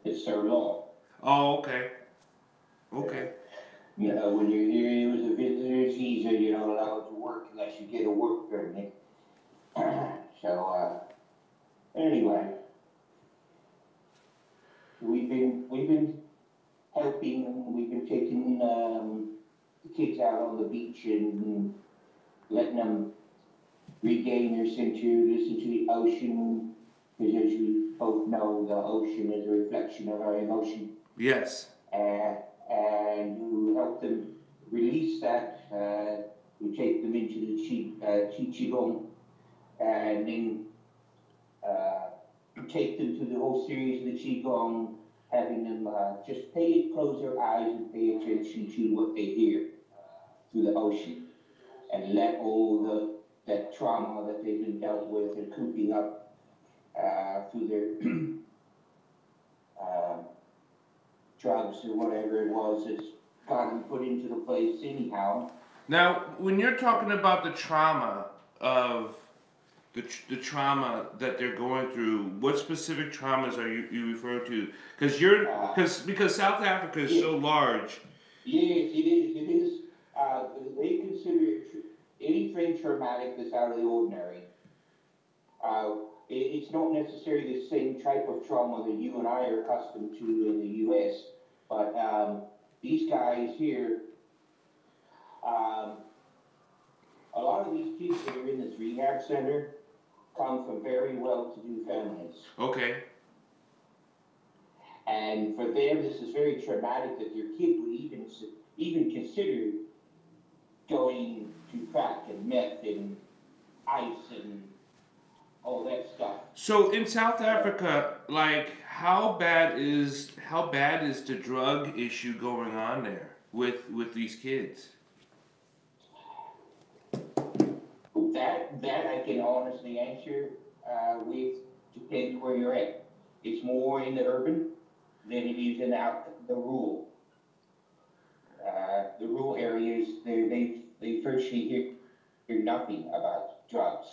It's their law. Oh, okay. Yeah. Okay. You know, when you're here as a visitor's visa, you're not allowed to work unless you get a work permit. So anyway, we've been helping. We've been taking the kids out on the beach and letting them regain their center, listen to the ocean, because as we both know, the ocean is a reflection of our emotion, Yes. uh, and to help them release that, we take them into the Qigong, and then uh, take them through the whole series of the Qigong, having them just close their eyes and pay attention to what they hear through the ocean, and let all the that trauma that they've been dealt with and cooping up through their uh, drugs or whatever it was that's gotten put into the place anyhow. Now, when you're talking about the trauma of the trauma that they're going through, what specific traumas are you referring to? Because Uh, because South Africa is yeah, so large. yes, it is. It is. They consider anything traumatic that's out of the ordinary. Uh, it's not necessarily the same type of trauma that you and I are accustomed to in the U.S., but these guys here, um, a lot of these kids that are in this rehab center come from very well-to-do families. Okay. And for them, this is very traumatic that their kid would even consider going to crack and meth and ice and all that stuff. So in South Uh, Africa, like how bad is the drug issue going on there with these kids? that I can honestly answer with depends where you're at. It's more in the urban than it is in out the rural. The rural areas, they virtually hear nothing about drugs.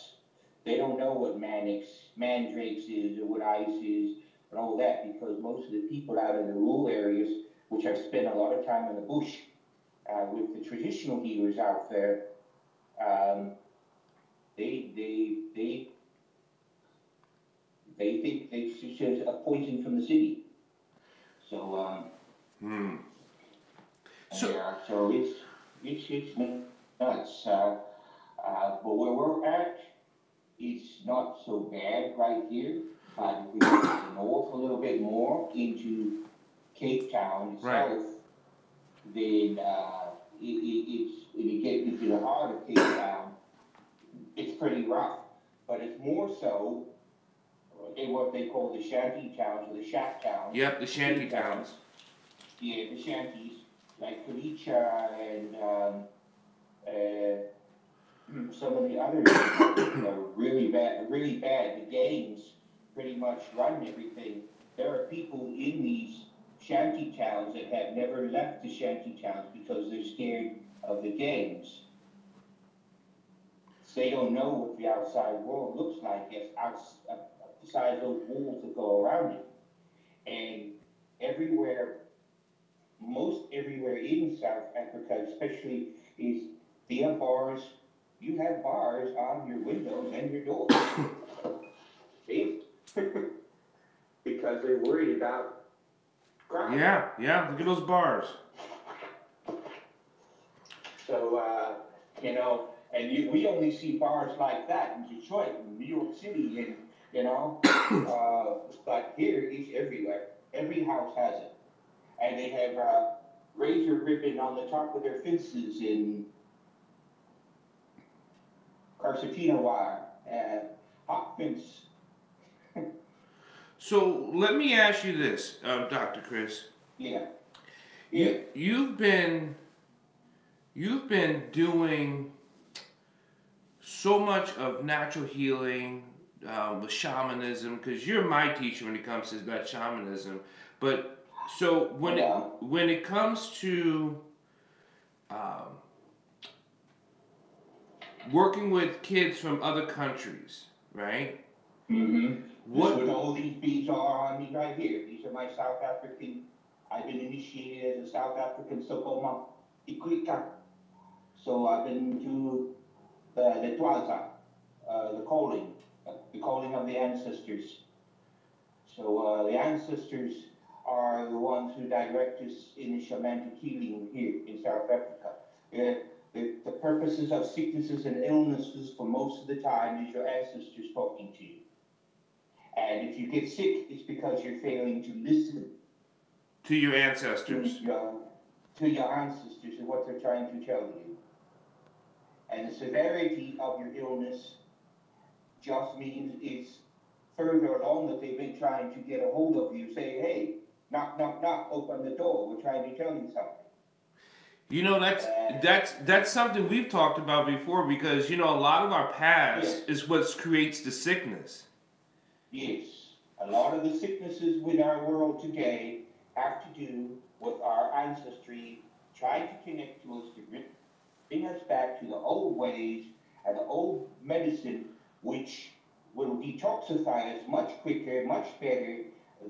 They don't know what mandrakes is or what ice is and all that because most of the people out in the rural areas, which have spent a lot of time in the bush with the traditional healers out there, um, they they they they think it's just a poison from the city. So Hmm. So yeah, so it's nuts. But where we're at, it's not so bad right here. But if we go to the north a little bit more into Cape Town right. itself, then it's when you get into the heart of Cape Town, it's pretty rough. But it's more so in what they call the shanty towns or the shack towns, Yep, the the shanty Cape Towns. towns. Yeah, the shanties like Felicia and some of the others are really bad. Really bad. The gangs pretty much run everything. There are people in these shanty towns that have never left the shanty towns because they're scared of the gangs. They don't know what the outside world looks like as outside those walls that go around it. And everywhere, most everywhere in South Africa, especially, is they have bars. You have bars on your windows and your doors. See? Because they're worried about crime. Yeah, yeah. Look at those bars. So, and we only see bars like that in Detroit, in New York City, and, but here it's everywhere. Every house has it. And they have razor ribbon on the top of their fences in Carcetina wire, hot fence. So let me ask you this, Dr. Chris. Yeah, yeah. You've been doing so much of natural healing with shamanism because you're my teacher when it comes to that shamanism. But so Yeah. when it comes to um, working with kids from other countries, right? Mm-hmm. This is What? what all these beads are on me right here. These are my South African. I've been initiated as a South African Sokoma Ikwika. So I've been to the Twaza, the calling of the ancestors. So the ancestors are the ones who direct us in the shamanic healing here in South Africa. The purposes of sicknesses and illnesses for most of the time is your ancestors talking to you. And if you get sick, it's because you're failing to listen To your to ancestors. your ancestors and what they're trying to tell you. And the severity of your illness just means it's further along that they've been trying to get a hold of you, saying, hey, knock, knock, knock, open the door, we're trying to tell you something. You know, that's something we've talked about before, because you know a lot of our past Yes. is what creates the sickness. Yes, a lot of the sicknesses with our world today have to do with our ancestry trying to connect to us to bring us back to the old ways and the old medicine, which will detoxify us much quicker, much better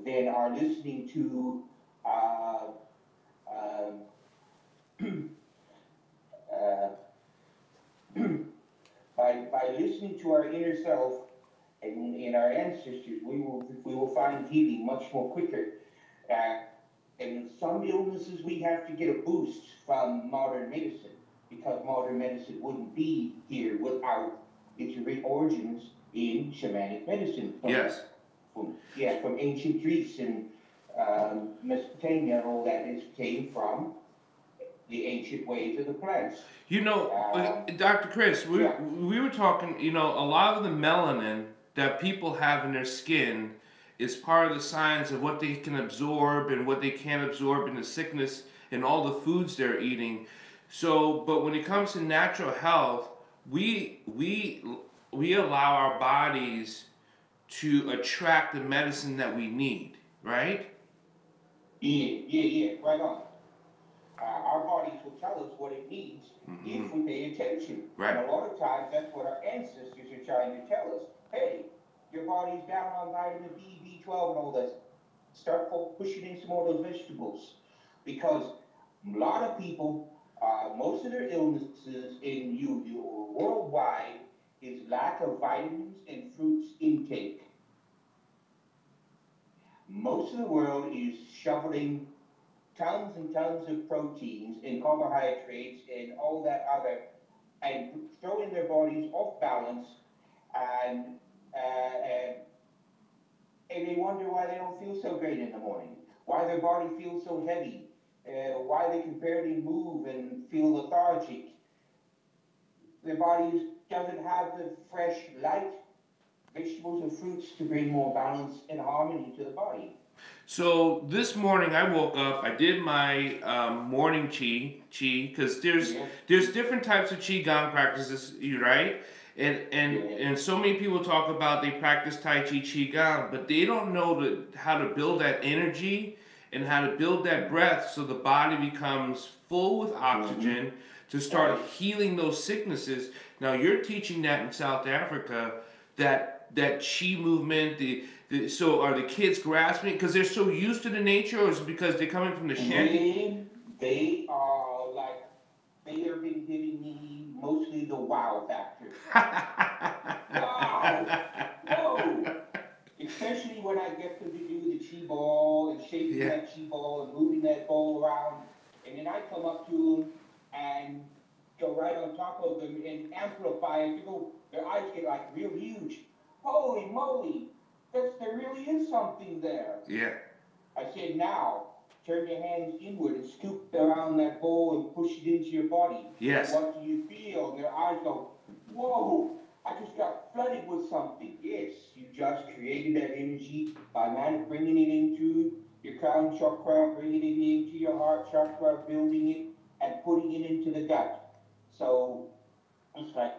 than our listening to by listening to our inner self and in our ancestors, we will find healing much more quicker. And some illnesses we have to get a boost from modern medicine, because modern medicine wouldn't be here without its origins in shamanic medicine. Yes. From ancient Greece and Mesopotamia and all that came from the ancient ways of the plants. You know, Dr. Chris, we were talking, you know, a lot of the melanin that people have in their skin is part of the science of what they can absorb and what they can't absorb in the sickness and all the foods they're eating. So, but when it comes to natural health, we allow our bodies to attract the medicine that we need, right? Yeah, right on. Our bodies will tell us what it needs if we pay attention. Right. And a lot of times that's what our ancestors are trying to tell us. Hey, your body's down on vitamin B, B12 and all this. Start pushing in some more of those vegetables. Because a lot of people, most of their illnesses in you worldwide is lack of vitamins and fruits intake. Most of the world is shoveling tons and tons of proteins and carbohydrates and all that other, and throwing their bodies off balance, and they wonder why they don't feel so great in the morning, why their body feels so heavy, why they can barely move and feel lethargic. Their bodies doesn't have the fresh, light vegetables and fruits to bring more balance and harmony to the body. So this morning I woke up. I did my morning qi, because there's different types of qigong practices, right? And so many people talk about they practice Tai Chi qigong, but they don't know how to build that energy and how to build that breath so the body becomes full with oxygen to start healing those sicknesses. Now you're teaching that in South Africa, that qi movement. So are the kids grasping it because they're so used to the nature, or is it because they're coming from the shanty? They are like, they have been giving me mostly the wow factor. Wow! Whoa! Especially when I get them to do the chi ball and shaking that chi ball and moving that ball around. And then I come up to them and go right on top of them and amplify it. Their eyes get like real huge. Holy moly! There really is something there. Yeah. I said, now, turn your hands inward and scoop around that bowl and push it into your body. Yes. What do you feel? And their eyes go, whoa, I just got flooded with something. Yes, you just created that energy by bringing it into your crown chakra, bringing it into your heart chakra, building it, and putting it into the gut. So, it's like,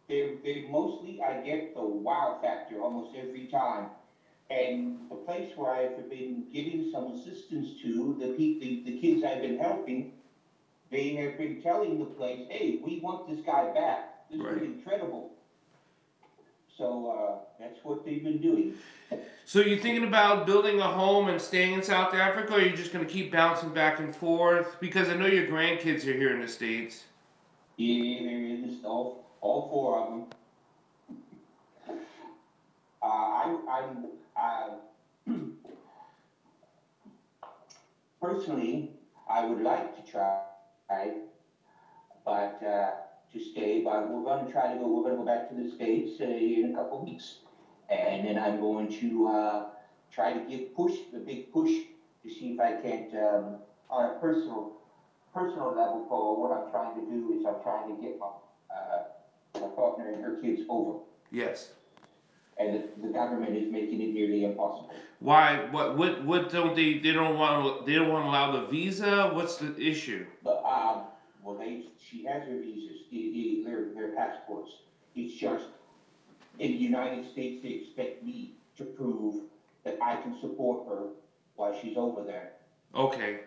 they mostly, I get the wow factor almost every time. And the place where I've been giving some assistance to, the kids I've been helping, they have been telling the place, hey, we want this guy back. This is incredible. So that's what they've been doing. So you thinking about building a home and staying in South Africa, or are you just gonna keep bouncing back and forth? Because I know your grandkids are here in the States. Yeah, there is all four of them. Personally, I would like to try, but to stay. But we're going to try to go. We're going to go back to the States in a couple of weeks, and then I'm going to try to give the big push to see if I can't, on a personal level, for what I'm trying to do is I'm trying to get my partner and her kids over, Yes. and the government is making it nearly impossible. Why? What don't they? They don't want. They don't want to allow the visa. What's the issue? But well, she has her visas, their passports. It's just in the United States they expect me to prove that I can support her while she's over there, Okay.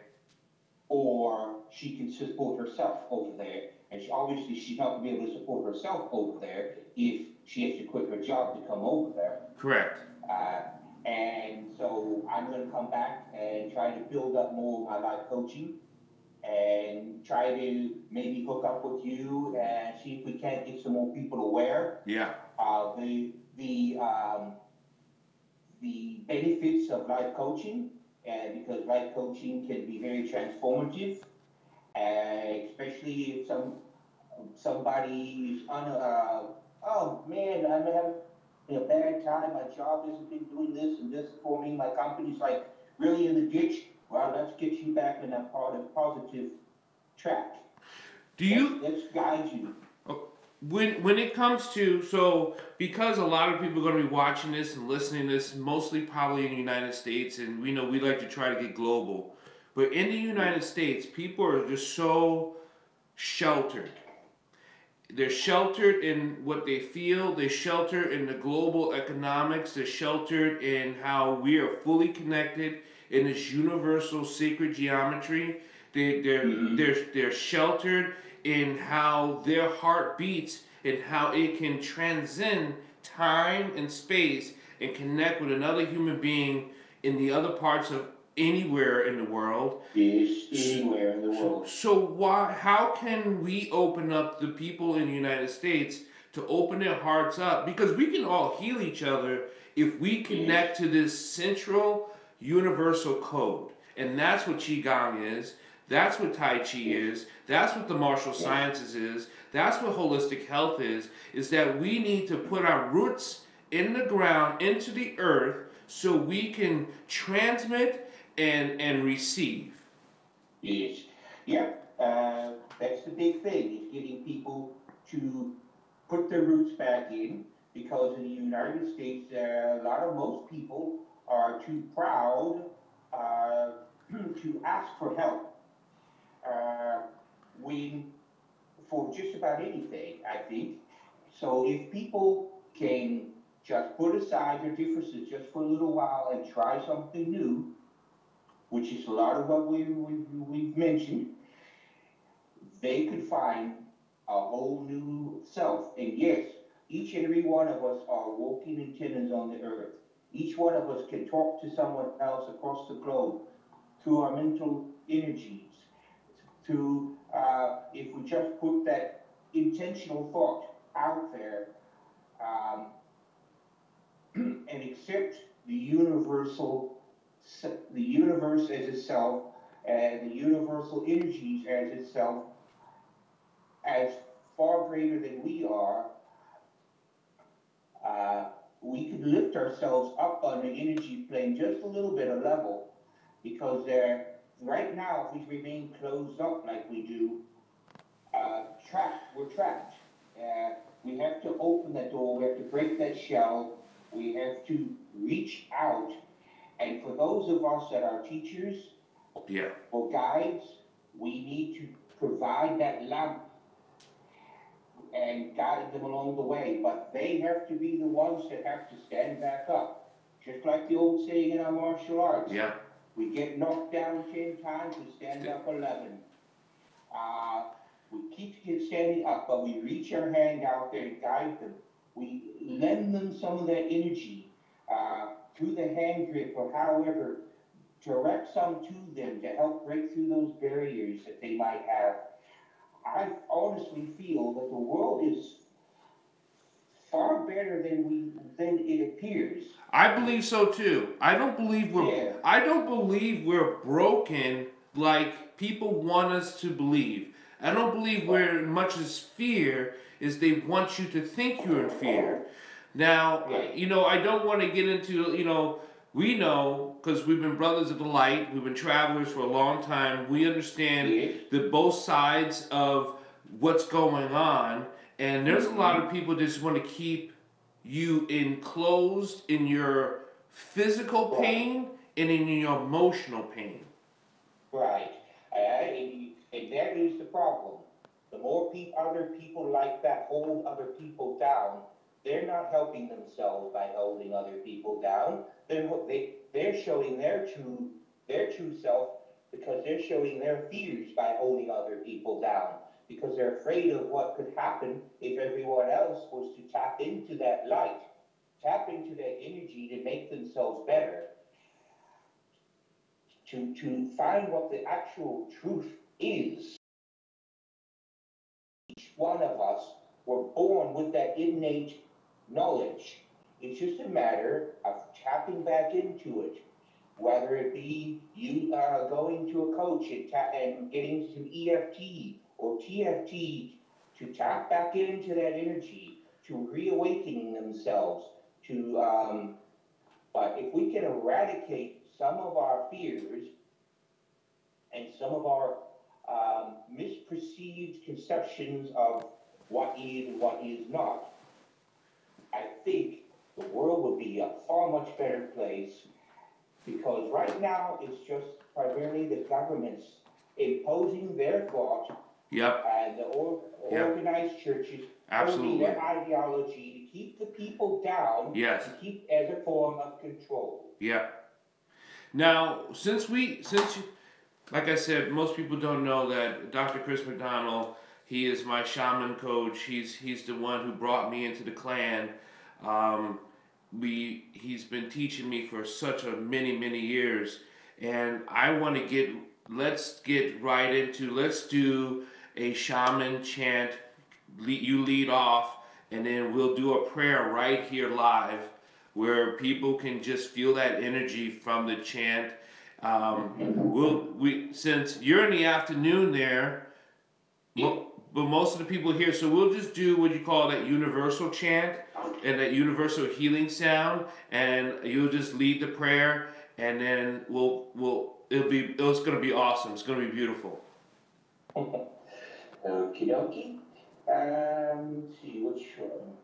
or she can support herself over there. And obviously she's not going to be able to support herself over there if she has to quit her job to come over there. Correct. Uh, and so I'm going to come back and try to build up more of my life coaching and try to maybe hook up with you and see if we can't get some more people aware Yeah. of the benefits of life coaching, and because life coaching can be very transformative, especially if somebody is oh man, I'm having a bad time, my job hasn't been doing this and this for me, my company's like really in the ditch. Well, let's get you back in a positive track. Do you? Let's guide you. When it comes to, so because a lot of people are going to be watching this and listening to this, mostly probably in the United States, and we know we like to try to get global, but in the United States, people are just so sheltered. They're sheltered in what they feel. They're sheltered in the global economics. They're sheltered in how we are fully connected in this universal sacred geometry. They're sheltered in how their heart beats and how it can transcend time and space and connect with another human being in the other parts of anywhere in the world. Yes, anywhere in the world. So why? How can we open up the people in the United States to open their hearts up? Because we can all heal each other if we connect to this central universal code, and that's what qigong is. That's what Tai Chi is. That's what the martial sciences is. That's what holistic health is. Is that we need to put our roots in the ground, into the earth, so we can transmit and receive. Yes. Yeah. That's the big thing, is getting people to put their roots back in, because in the United States, most people are too proud uh, to ask for help. Uh, when for just about anything, I think. So if people can just put aside their differences just for a little while and try something new, which is a lot of what we've mentioned, they could find a whole new self. And yes, each and every one of us are walking antennas on the earth. Each one of us can talk to someone else across the globe through our mental energies, to if we just put that intentional thought out there, um, and accept the the universe as itself, and the universal energies as itself, as far greater than we are, uh, we could lift ourselves up on the energy plane just a little bit, a level, because right now, if we remain closed up like we do, we're trapped. We have to open that door, we have to break that shell, we have to reach out. And for those of us that are teachers, Yeah. or guides, we need to provide that lamp and guide them along the way. But they have to be the ones that have to stand back up. Just like the old saying in our martial arts. Yeah. We get knocked down 10 times, we stand up 11. We keep standing up, but we reach our hand out there and guide them. we lend them some of that energy through the hand grip or however, direct some to them to help break through those barriers that they might have. I honestly feel that the world is far better than it appears. I believe so too. Yeah, I don't believe we're broken like people want us to believe. I don't believe we're as much as fear as they want you to think you're in fear. Now, right. I don't want to get into, we know because we've been brothers of the light, we've been travelers for a long time. We understand Yes. the both sides of what's going on, and there's a lot of Mm-hmm. people just want to keep you enclosed in your physical Right. pain and in your emotional pain. Right. And that is the problem. The more other people like that hold other people down, they're not helping themselves by holding other people down. They're showing their true self because they're showing their fears by holding other people down because they're afraid of what could happen if everyone else was to tap into that light, tap into that energy to make themselves better, to find what the actual truth is. Each one of us were born with that innate knowledge. It's just a matter of tapping back into it, whether it be you going to a coach and getting some EFT or TFT to tap back into that energy, to reawakening themselves, to but if we can eradicate some of our fears and some of our misperceived conceptions of what is and what is not, I think the world would be a far much better place because right now it's just primarily the governments imposing their thought Yep. and the Yep. organized churches holding Absolutely. their ideology to keep the people down, Yes. to keep as a form of control. Yep. Now, like I said, most people don't know that Dr. Chris McDonald, he is my shaman coach. He's the one who brought me into the clan. Um, he's been teaching me for such a many years, and I want to let's get right into, let's do a shaman chant. You lead off, and then we'll do a prayer right here live where people can just feel that energy from the chant. Since you're in the afternoon there, but most of the people here, so we'll just do what you call that universal chant and that universal healing sound, and you'll just lead the prayer, and then it's gonna be awesome. It's gonna be beautiful. Okie dokie. Let's see which one.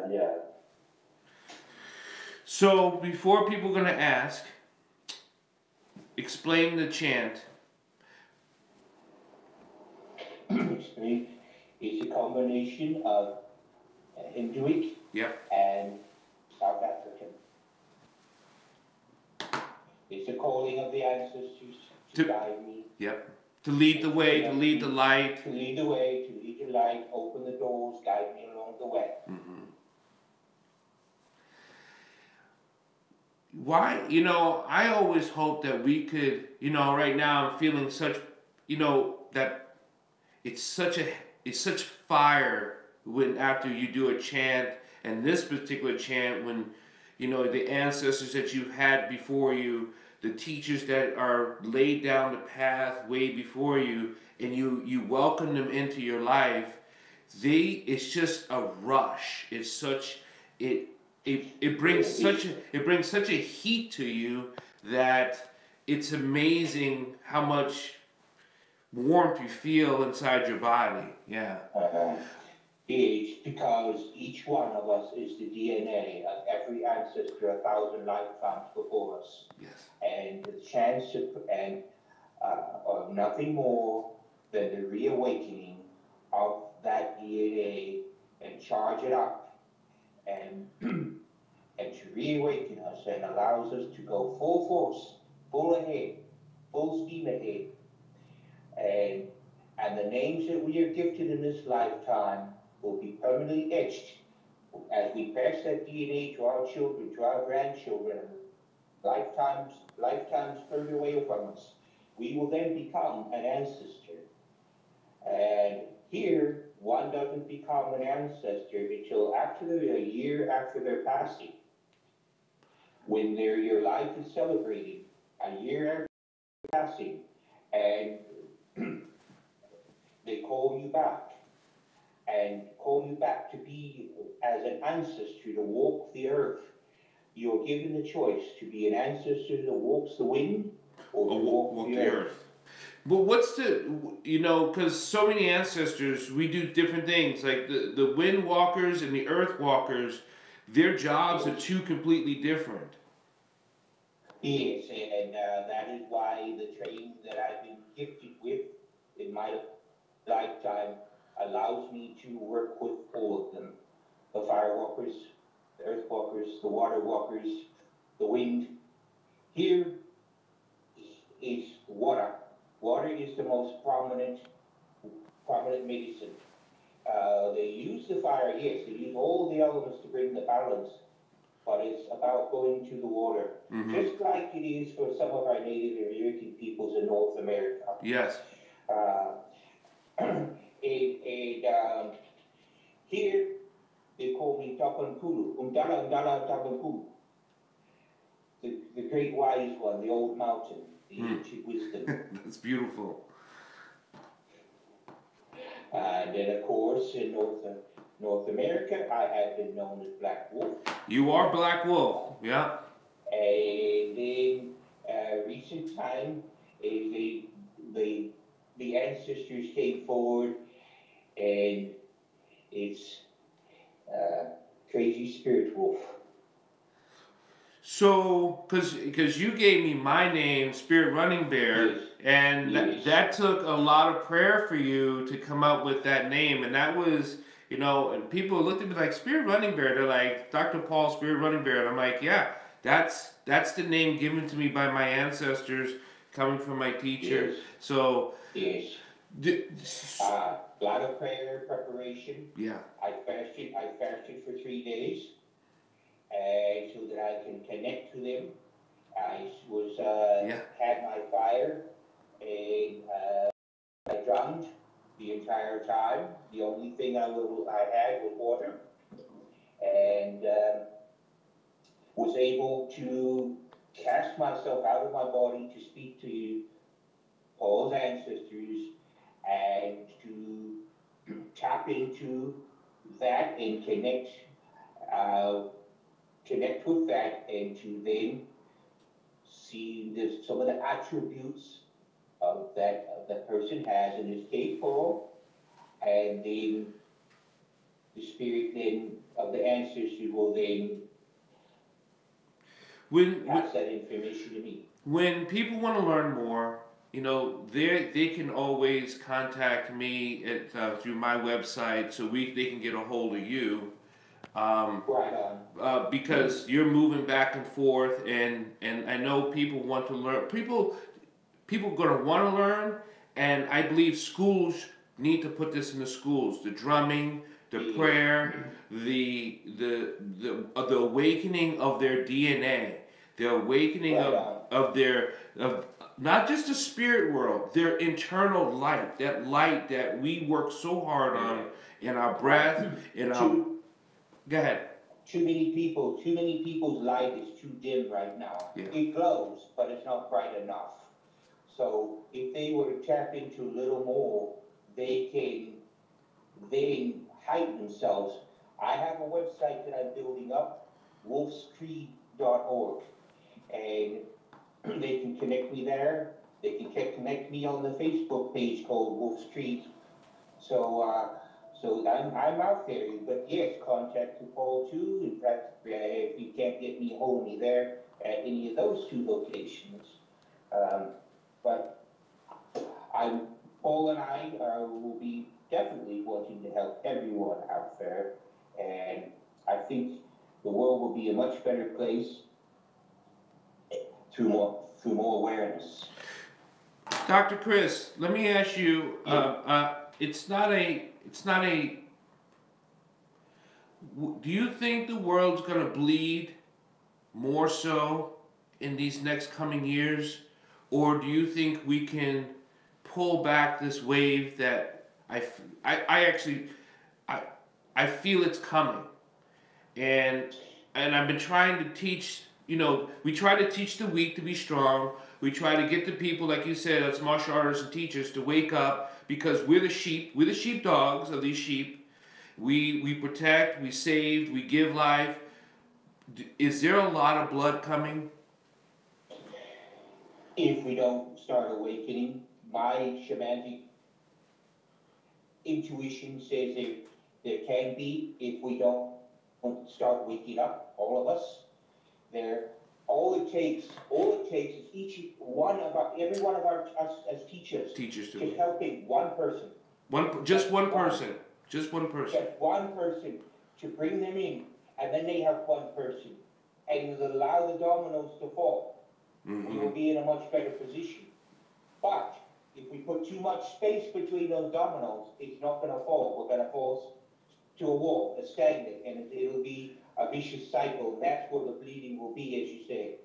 Yeah. So before people are gonna ask, explain the chant. It's a combination of Hinduic Yep. and South African. It's a calling of the ancestors to guide me. Yep. To lead the way, to lead the light. To lead the way, to lead the light, open the doors, guide me along the way. Mm-hmm. Why, I always hope that we could, right now I'm feeling such, that it's such fire when after you do a chant, and this particular chant when the ancestors that you had before you, the teachers that are laid down the path way before you, and you welcome them into your life. It's just a rush. It's such it it brings such a heat to you that it's amazing how much warmth you feel inside your body. Yeah. It's because each one of us is the DNA of every ancestor 1,000 lifetimes before us. Yes. And the chance of nothing more than the reawakening of that DNA and charge it up and and to reawaken us and allows us to go full force, full ahead, full steam ahead. And the names that we are gifted in this lifetime will be permanently etched as we pass that DNA to our children, to our grandchildren, lifetimes further away from us. We will then become an ancestor. And here, one doesn't become an ancestor until a year after their passing, when your life is celebrated, a year after passing, and they call you back to be as an ancestor to walk the earth. You're given the choice to be an ancestor that walks the wind or to walk the earth. But what's because so many ancestors, we do different things. Like the wind walkers and the earth walkers, their jobs are two completely different. Yes, and that is why the training that I've been gifted with in my lifetime allows me to work with all of them. The fire walkers, the earth walkers, the water walkers, the wind. Here is water. Water is the most prominent medicine. They use the fire, yes, they use all the elements to bring the balance, but it's about going to the water. Mm-hmm. Just like it is for some of our Native American peoples in North America. Yes. Here, they call me Tapankulu, Umdala Tapankulu, the great wise one, the old mountain, the ancient wisdom. That's beautiful. And then, of course, in North America, I have been known as Black Wolf. You are Black Wolf, yeah. And then, recent time, the ancestors came forward, and it's Crazy Spirit Wolf. So, because you gave me my name, Spirit Running Bear, yes. And that took a lot of prayer for you to come up with that name, and that was, and people looked at me like, Spirit Running Bear. They're like, Dr. Paul, Spirit Running Bear. And I'm like, yeah, that's the name given to me by my ancestors, coming from my teacher. Yes. So, yes. A lot of prayer preparation. Yeah. I fasted for 3 days, and so that I can connect to them. I was had my fire, and I drummed the entire time. The only thing I had was water, and was able to cast myself out of my body to speak to Paul's ancestors and to tap into that and connect with that, and to then see some of the attributes that person has, in this case Paul, and then the spirit then of the ancestors will then pass that information to me. When people want to learn more, they can always contact me through my website, so they can get a hold of you. Right on. Because you're moving back and forth, and I know people want to learn. People going to want to learn, and I believe schools need to put this in the schools. The drumming, the prayer, the awakening of their DNA, the awakening of not just the spirit world, their internal light, that light that we work so hard on in our breath, in our. Too, Go ahead. too many people's light is too dim right now. Yeah. It glows, but it's not bright enough. So if they were to tap into a little more, they can heighten themselves. I have a website that I'm building up, wolfscreed.org, and they can connect me there. They can connect me on the Facebook page called Wolf's Creed. So I'm out there. But yes, contact Paul too. In fact, if you can't get me, hold me there at any of those two locations. But I'm Paul and I will be definitely wanting to help everyone out there, and I think the world will be a much better place through more awareness. Dr. Chris, let me ask you. Yeah. It's not a. Do you think the world's going to bleed more so in these next coming years, or do you think we can pull back this wave that I feel it's coming, and I've been trying to teach. We try to teach the weak to be strong. We try to get the people, like you said, as martial artists and teachers, to wake up because we're the sheep. We're the sheepdogs of these sheep. We protect, we save, we give life. Is there a lot of blood coming? If we don't start awakening, my shamanic intuition says there can be if we don't start waking up, all of us. All it takes is every one of us as teachers just helping one person. Just one person. Just one person to bring them in, and then they help one person, and allow the dominoes to fall. Mm-hmm. We will be in a much better position. But if we put too much space between those dominoes, it's not going to fall. We're going to fall to a wall, a stagnant, and it'll be a vicious cycle. And that's where the bleeding will be, as you say.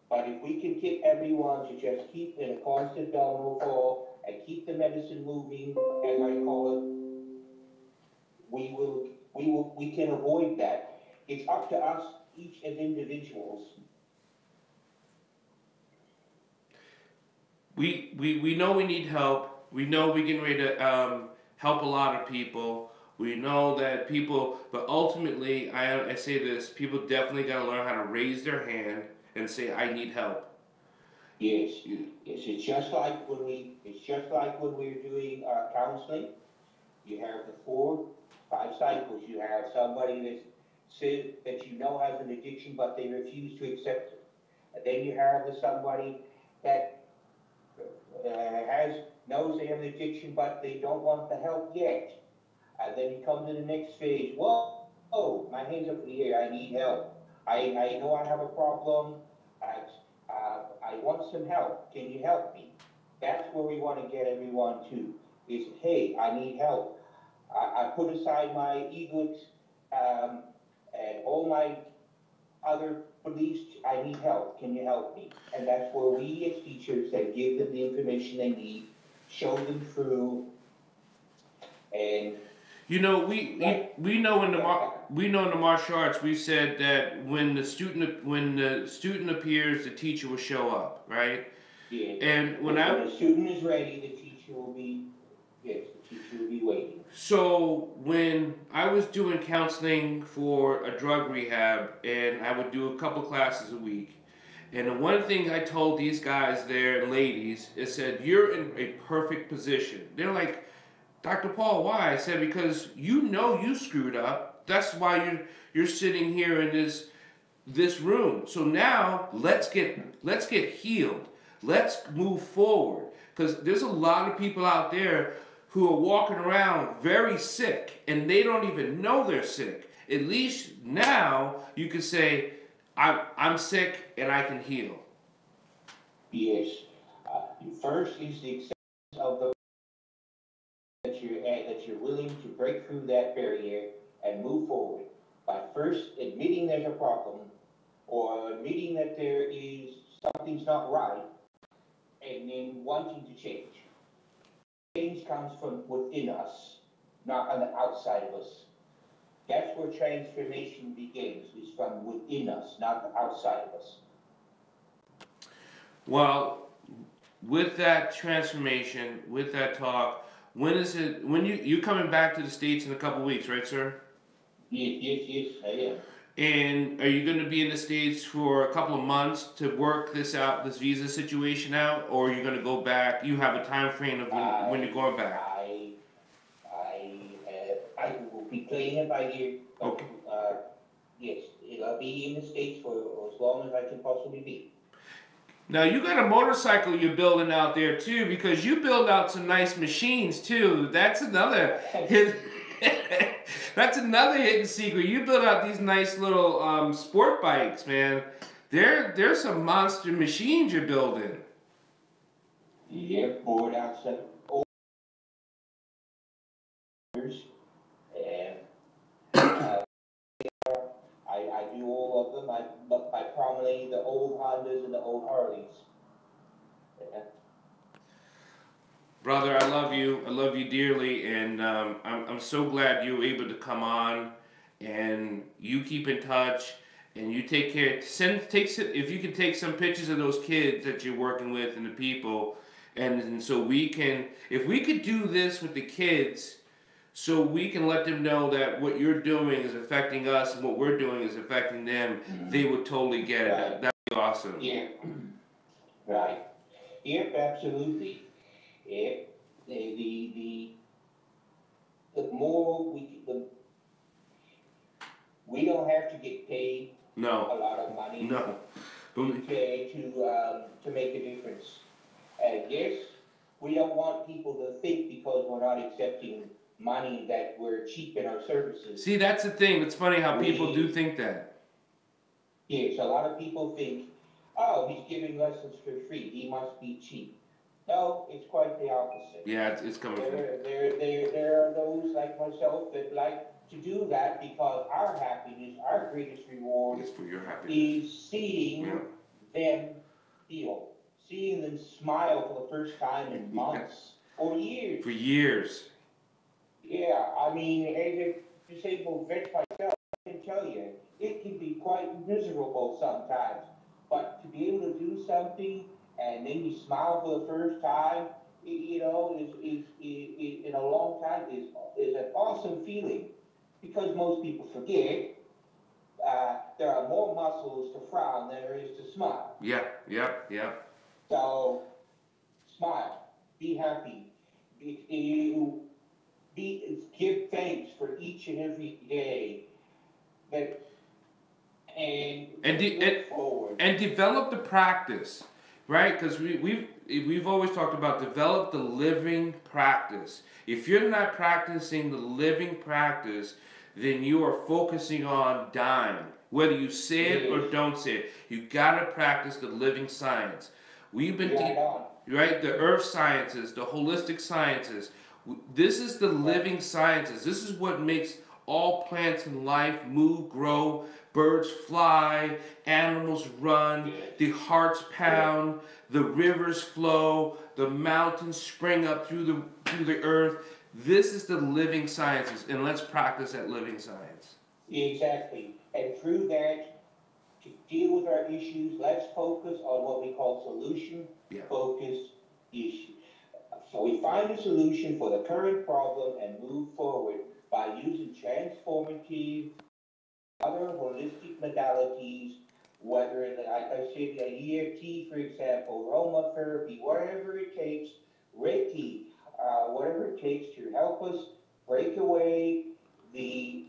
But if we can get everyone to just keep in a constant domino fall and keep the medicine moving, as I call it, we can avoid that. It's up to us, each as individuals. We know we need help. We know we're getting ready to help a lot of people. We know that people, but ultimately, I say this: people definitely got to learn how to raise their hand and say, "I need help." Yes, yes. It's just like when we're doing counseling. You have the 4-5 cycles. You have somebody that you know has an addiction, but they refuse to accept it. And then you have somebody that knows they have an addiction, but they don't want the help yet. And then you come to the next phase. Whoa, my hands up in the air. I need help. I know I have a problem. I want some help. Can you help me? That's where we want to get everyone to. Is, hey, I need help. I put aside my egos and all my other beliefs. I need help. Can you help me? And that's where we as teachers that give them the information they need, show them through, and we know in the martial arts we said that when the student appears, the teacher will show up, right? Yeah. And when the student is ready, the teacher will be waiting. So when I was doing counseling for a drug rehab, and I would do a couple classes a week, and the one thing I told these guys there and ladies is said, you're in a perfect position. They're like, Dr. Paul, why? I said, because you screwed up. That's why you're sitting here in this room. So now let's get healed. Let's move forward. Because there's a lot of people out there who are walking around very sick, and they don't even know they're sick. At least now you can say, I'm sick and I can heal. Yes. First is the acceptance of the that you're willing to break through that barrier and move forward by first admitting there's a problem or admitting that something's not right, and then wanting to change. Change comes from within us, not on the outside of us. That's where transformation begins, is from within us, not the outside of us. Well, with that transformation, with that talk, when is it? When you coming back to the States in a couple weeks, right, sir? Yes, I am. And are you going to be in the States for a couple of months to work this out, this visa situation out, or are you going to go back? You have a time frame of when you're going back. I will be playing it by ear. Okay. Yes, I'll be in the States for as long as I can possibly be. Now you got a motorcycle you're building out there too, because you build out some nice machines too. That's another hidden, that's another hidden secret. You build out these nice little sport bikes, man. There's some monster machines you're building. Yeah, poured out some orders, and I do all of them. I prominently the old Hondas and the old Harleys. Yeah. Brother, I love you. I love you dearly, and I'm so glad you were able to come on, and you keep in touch, and you take care. If you can take some pictures of those kids that you're working with and the people, and so we can, if we could do this with the kids, so we can let them know that what you're doing is affecting us and what we're doing is affecting them, they would totally get it. Right. That'd be awesome. Yeah. Right. Yep, absolutely. Yeah. The more we don't have to get paid a No, lot of money no. But to make a difference. And yes, we don't want people to think because we're not accepting money that we're cheap in our services. see, that's the thing. It's funny how people do think that. Yes, a lot of people think, oh, he's giving lessons for free. He must be cheap. No, it's quite the opposite. Yeah, it's coming from. There are those like myself that like to do that because our happiness, our greatest reward It's for your happiness. is seeing them heal, seeing them smile for the first time in months or years. For years. Yeah, I mean, as a disabled vet myself, I can tell you, it can be quite miserable sometimes. But to be able to do something and then you smile for the first time, you know, is in a long time is an awesome feeling. Because most people forget, there are more muscles to frown than there is to smile. Yeah. So, smile, be happy, give thanks for each and every day, and look forward. And develop the practice, right? Because we've always talked about develop the living practice. If you're not practicing the living practice, then you are focusing on dying. Whether you say it or don't say it, you gotta practice the living science. We've been right, the earth sciences, the holistic sciences. This is the living sciences. This is what makes all plants in life move, grow, birds fly, animals run, the hearts pound, the rivers flow, the mountains spring up through the earth. This is the living sciences, and let's practice that living science. Exactly. And through that, to deal with our issues, let's focus on what we call solution-focused issues. So we find a solution for the current problem and move forward by using transformative, other holistic modalities, whether, like I said, an EFT, for example, aromatherapy, whatever it takes, Reiki, whatever it takes to help us break away the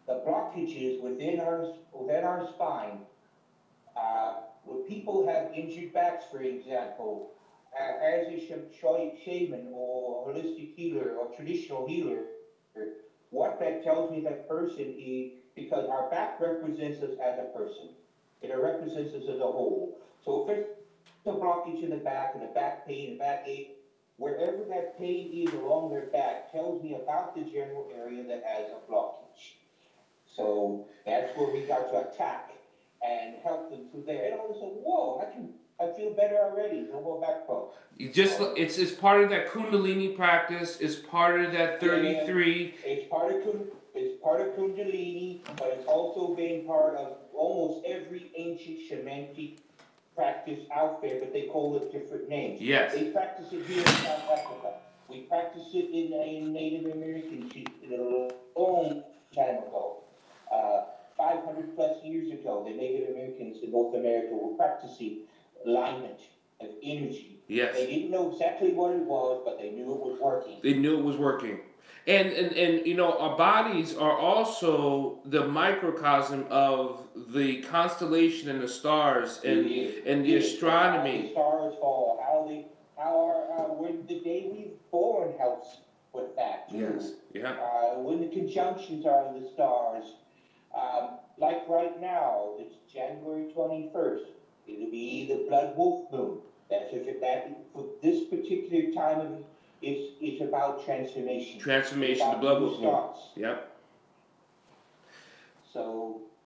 blockages within our spine. When people have injured backs, for example, as a shaman or holistic healer or traditional healer, what that tells me that person is, because our back represents us as a person. It represents us as a whole. So if there's a blockage in the back and a back pain, a backache, wherever that pain is along their back tells me about the general area that has a blockage. So that's where we got to attack and help them through there. And all of a sudden, whoa, I feel better already. No more back problems. You just it's part of that Kundalini practice. It's part of that 33. It's part of Kundalini, but it's also been part of almost every ancient shamanic practice out there, but they call it different names. Yes. They practice it here in South Africa. We practice it in Native American a long time ago. 500 plus years ago, the Native Americans in North America were practicing alignment of energy. Yes. They didn't know exactly what it was, but they knew it was working. They knew it was working. And you know, our bodies are also the microcosm of the constellation and the stars and the astronomy. How the stars fall, when the day we born helps with that too. Yes. Yeah. When the conjunctions are of the stars. Like right now, it's January 21st. It'll be the blood wolf moon. That's for this particular time of it's about transformation. Transformation, the blood wolf moon. Yep. So